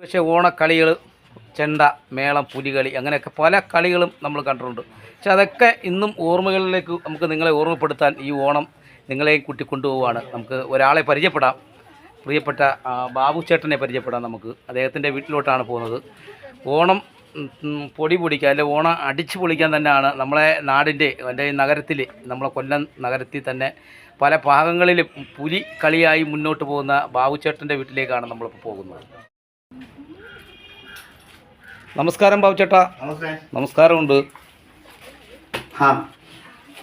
പക്ഷേ ഓണക്കളികൾ, ചെണ്ട, മേളം, പുലികളി അങ്ങനെയൊക്കെ പല കളികളും നമ്മൾ കണ്ടിട്ടുണ്ട്. പക്ഷെ അതൊക്കെ ഇന്നും ഓർമ്മകളിലേക്ക് നമുക്ക് നിങ്ങളെ ഓർമ്മപ്പെടുത്താൻ ഈ ഓണം നിങ്ങളെയും കൂട്ടിക്കൊണ്ടുപോവുകയാണ്. നമുക്ക് ഒരാളെ പരിചയപ്പെടാം. പ്രിയപ്പെട്ട ബാബു ചേട്ടനെ പരിചയപ്പെടാം. നമുക്ക് അദ്ദേഹത്തിൻ്റെ വീട്ടിലോട്ടാണ് പോകുന്നത്. ഓണം പൊടി പൊടിക്കാൻ, അല്ലെ ഓണം അടിച്ചു പൊളിക്കാൻ തന്നെയാണ് നമ്മളെ നാടിൻ്റെ എൻ്റെ നഗരത്തിൽ, നമ്മളെ കൊല്ലം നഗരത്തിൽ തന്നെ പല ഭാഗങ്ങളിലും പുലി കളിയായി മുന്നോട്ട് പോകുന്ന ബാബു ചേട്ടൻ്റെ വീട്ടിലേക്കാണ് നമ്മളിപ്പോൾ പോകുന്നത്. നമസ്കാരം ബാബു ചേട്ടാ. നമസ്കാരമുണ്ട്.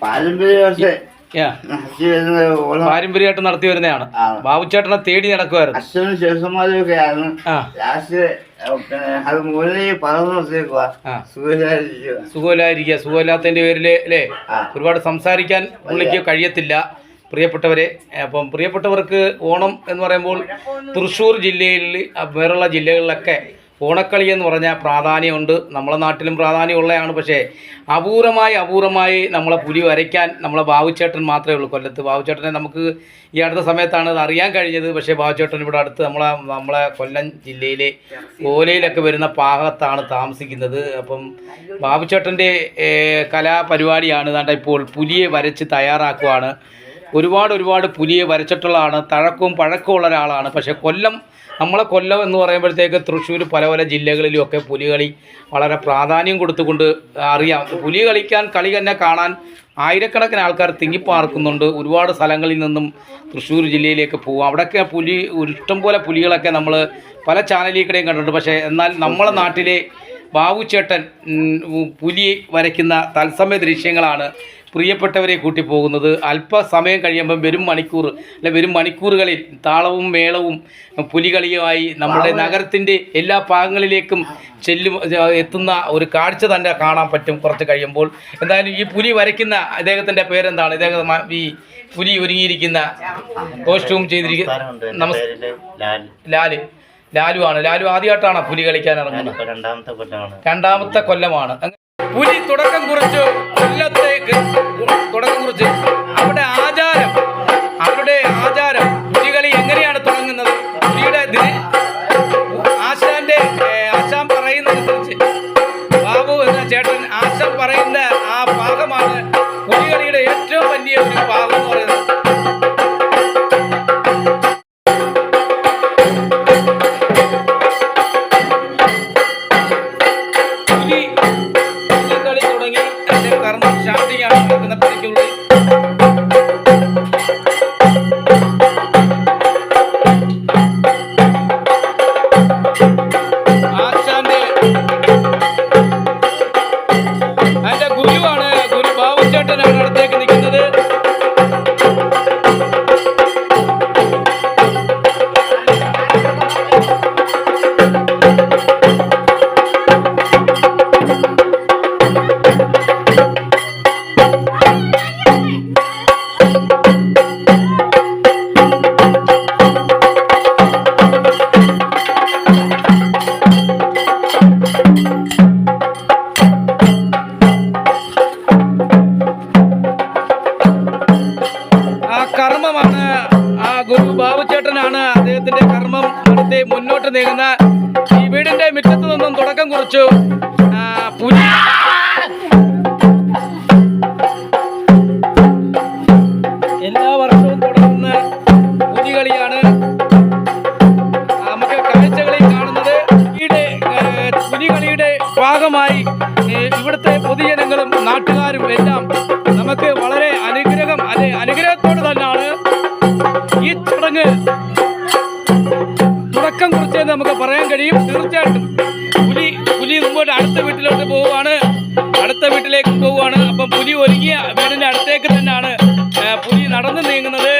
പാരമ്പര്യമായിട്ട് നടത്തി വരുന്നതാണ്. ബാബു ചേട്ടനെ തേടി നടക്കുമായിരുന്നു. സുഖമില്ലാതിരിക്കുക. സുഖമില്ലാത്തതിന്റെ പേരില് അല്ലേ ഒരുപാട് സംസാരിക്കാൻ പുള്ളിക്ക് കഴിയത്തില്ല. പ്രിയപ്പെട്ടവരെ, അപ്പം പ്രിയപ്പെട്ടവർക്ക് ഓണം എന്ന് പറയുമ്പോൾ തൃശ്ശൂർ ജില്ലയിൽ വേറുള്ള ജില്ലകളിലൊക്കെ ഓണക്കളി എന്ന് പറഞ്ഞാൽ പ്രാധാന്യമുണ്ട്. നമ്മളെ നാട്ടിലും പ്രാധാന്യമുള്ളതാണ്. പക്ഷേ അപൂർവമായി നമ്മളെ പുലി വരയ്ക്കാൻ നമ്മളെ ബാബുച്ചേട്ടൻ മാത്രമേ ഉള്ളൂ കൊല്ലത്ത്. ബാബുച്ചേട്ടനെ നമുക്ക് ഈ അടുത്ത സമയത്താണ് അത് അറിയാൻ കഴിഞ്ഞത്. പക്ഷേ ബാബുച്ചേട്ടൻ ഇവിടെ അടുത്ത് നമ്മളെ കൊല്ലം ജില്ലയിലെ ഓലയിലൊക്കെ വരുന്ന ഭാഗത്താണ് താമസിക്കുന്നത്. അപ്പം ബാബുച്ചേട്ടൻ്റെ കലാപരിപാടിയാണ് ദാണ്ട ഇപ്പോൾ പുലിയെ വരച്ച് തയ്യാറാക്കുവാണ്. ഒരുപാട് പുലിയെ വരച്ചിട്ടുള്ളതാണ്. തഴക്കവും പഴക്കവും ഉള്ള ഒരാളാണ്. പക്ഷേ നമ്മളെ കൊല്ലം എന്ന് പറയുമ്പോഴത്തേക്ക് തൃശ്ശൂർ പല ജില്ലകളിലുമൊക്കെ പുലികളി വളരെ പ്രാധാന്യം കൊടുത്തുകൊണ്ട് അറിയാം. പുലി കളിക്കാൻ കളി തന്നെ കാണാൻ ആയിരക്കണക്കിന് ആൾക്കാർ തിങ്ങിപ്പാർക്കുന്നുണ്ട്. ഒരുപാട് സ്ഥലങ്ങളിൽ നിന്നും തൃശ്ശൂർ ജില്ലയിലേക്ക് പോകും. അവിടെയൊക്കെ ഇഷ്ടംപോലെ പുലികളൊക്കെ നമ്മൾ പല ചാനലിൽ കണ്ടിട്ടുണ്ട്. പക്ഷേ എന്നാൽ നമ്മളെ നാട്ടിലെ ബാബുച്ചേട്ടൻ പുലി വരയ്ക്കുന്ന തത്സമയ ദൃശ്യങ്ങളാണ് പ്രിയപ്പെട്ടവരെ കൂട്ടിപ്പോകുന്നത്. അല്പസമയം കഴിയുമ്പം വരും മണിക്കൂറുകളിൽ താളവും മേളവും പുലികളിയുമായി നമ്മുടെ നഗരത്തിൻ്റെ എല്ലാ ഭാഗങ്ങളിലേക്കും എത്തുന്ന ഒരു കാഴ്ച തന്നെ കാണാൻ പറ്റും കുറച്ച് കഴിയുമ്പോൾ. എന്തായാലും ഈ പുലി വരയ്ക്കുന്ന അദ്ദേഹത്തിൻ്റെ പേരെന്താണ്? ഇദ്ദേഹം ഈ പുലി ഒരുങ്ങിയിരിക്കുന്ന കോസ്റ്റ്യൂം ചെയ്തിരിക്കുന്ന ലാലു ആണ്. ലാലു ആദ്യമായിട്ടാണ് പുലി കളിക്കാൻ ഇറങ്ങുന്നത്. രണ്ടാമത്തെ കൊല്ലമാണ്. പുലി തുടക്കം കുറിച്ച് കൊല്ലത്തേക്ക് അവരുടെ ആചാരം പുലികളി എങ്ങനെയാണ് തുടങ്ങുന്നത്? പുലിയുടെ ആശാൻ പറയുന്നതനുസരിച്ച്, ബാബു എന്ന ചേട്ടൻ ആശാൻ പറയുന്ന ആ ഭാഗമാണ് പുലികളിയുടെ ഏറ്റവും വലിയ ഒരു ഭാഗം എന്ന് പറയുന്നത്. കർമ്മമാണ് ഗുരു ബാബുച്ചേട്ടനാണ് അദ്ദേഹത്തിന്റെ കർമ്മം നടത്തി മുന്നോട്ട് നീങ്ങുന്ന. ഈ വീടിന്റെ മുറ്റത്ത് നിന്നും തുടക്കം കുറിച്ചു പുലി. എല്ലാ വർഷവും തുടങ്ങുന്ന പുലികളിയാണ് നമുക്ക് കാഴ്ചകളിൽ കാണുന്നത്. പുലികളിയുടെ ഭാഗമായി ഇവിടുത്തെ പൊതുജനങ്ങളും നാട്ടുകാരും എല്ലാം നമുക്ക് വളരെ അനുഗ്രഹത്തോട് തന്നെയാണ് ഈ ചടങ്ങ് തുടക്കം കുറിച്ചെന്ന് നമുക്ക് പറയാൻ കഴിയും. തീർച്ചയായിട്ടും പുലി മുമ്പോട്ട് അടുത്ത വീട്ടിലേക്ക് പോവുകയാണ്. അപ്പം പുലി ഒരുങ്ങിയ വീടിൻ്റെ അടുത്തേക്ക് തന്നെയാണ് പുലി നടന്നു നീങ്ങുന്നത്.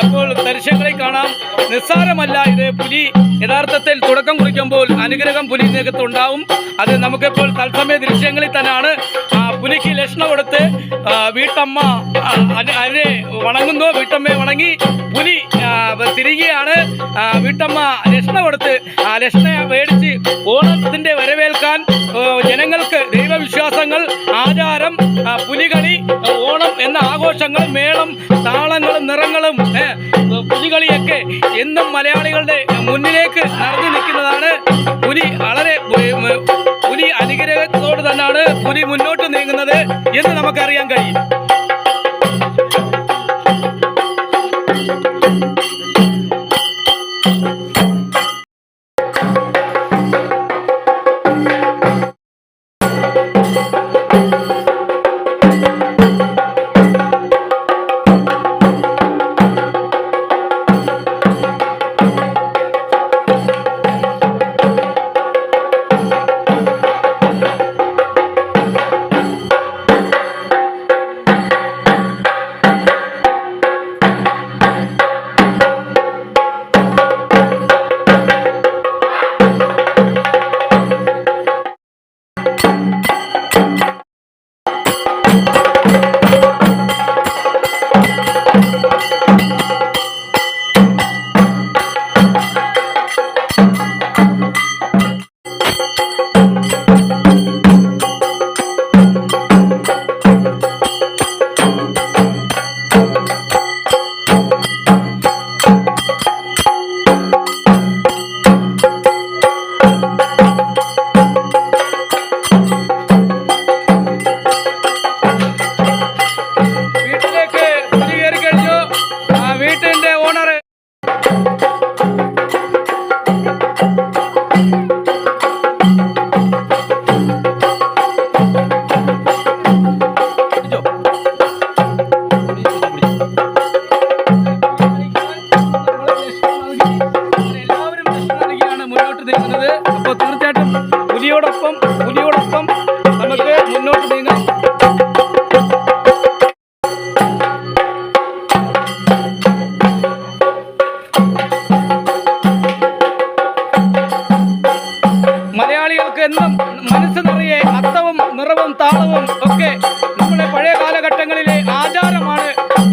അപ്പോൾ ദൃശ്യങ്ങളിൽ കാണാം. നിസ്സാരമല്ല ഇത്. പുലി യഥാർത്ഥത്തിൽ തുടക്കം കുറിക്കുമ്പോൾ അനുഗ്രഹം പുലി നേതൃത്വം. അത് നമുക്കിപ്പോൾ തത്സമയ ദൃശ്യങ്ങളിൽ തന്നെയാണ്. പുലിക്ക് ലക്ഷണം കൊടുത്ത് വീട്ടമ്മ അതിനെ വണങ്ങുന്നു. വീട്ടമ്മയെ വണങ്ങി പുലി തിരികെയാണ്. വീട്ടമ്മ ലക്ഷണം കൊടുത്ത് ലക്ഷണ മേടിച്ച് ഓണത്തിൻ്റെ വരവേൽക്കാൻ ജനങ്ങൾക്ക് ദൈവവിശ്വാസങ്ങൾ, ആചാരം, പുലികളി, ഓണം എന്ന ആഘോഷങ്ങൾ, മേളം, താളങ്ങളും നിറങ്ങളും പുലികളിയൊക്കെ എന്നും മലയാളികളുടെ മുന്നിലേക്ക് നടന്നു നിൽക്കുന്നതാണ്. പുലി വളരെ പുലി അനുഗ്രഹത്തോട് തന്നെയാണ് പുലി മുന്നോട്ട് നീങ്ങുന്നത് എന്ന് നമുക്കറിയാൻ കഴിയും. അപ്പോൾ തീർച്ചയായിട്ടും പുലിയോടൊപ്പം നമുക്ക് മുന്നോട്ട് നീങ്ങാം. മലയാളികൾക്ക് എന്നും മനസ്സ് നിറയെ അത്തവും നിറവും താളവും ഒക്കെ നമ്മുടെ പഴയ കാലഘട്ടങ്ങളിലെ ആചാരമാണ്.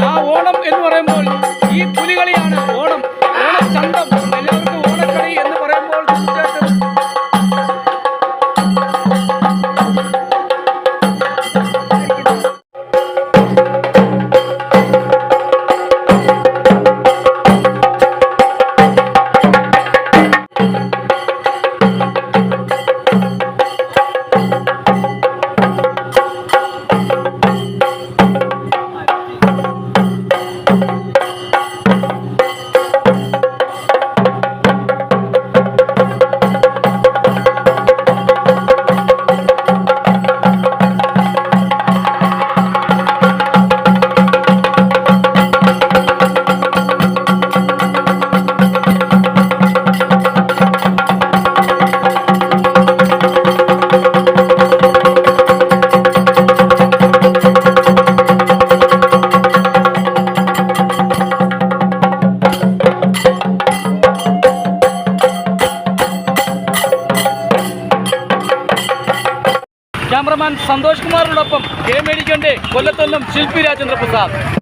ആ ഓണം എന്ന് പറയുമ്പോൾ ഈ പുലികളിയാണ് ഓണം. ഓണച്ചന്തം, എല്ലാവർക്കും ഓണക്കളി എന്ന് പറയുമ്പോൾ തീർച്ചയായിട്ടും ക്യാമറമാൻ സന്തോഷ് കുമാറിനോടൊപ്പം കെ മേടിക്കണ്ടേ, കൊല്ലത്തൊന്നും ശില്പി രാജേന്ദ്ര പ്രസാദ്.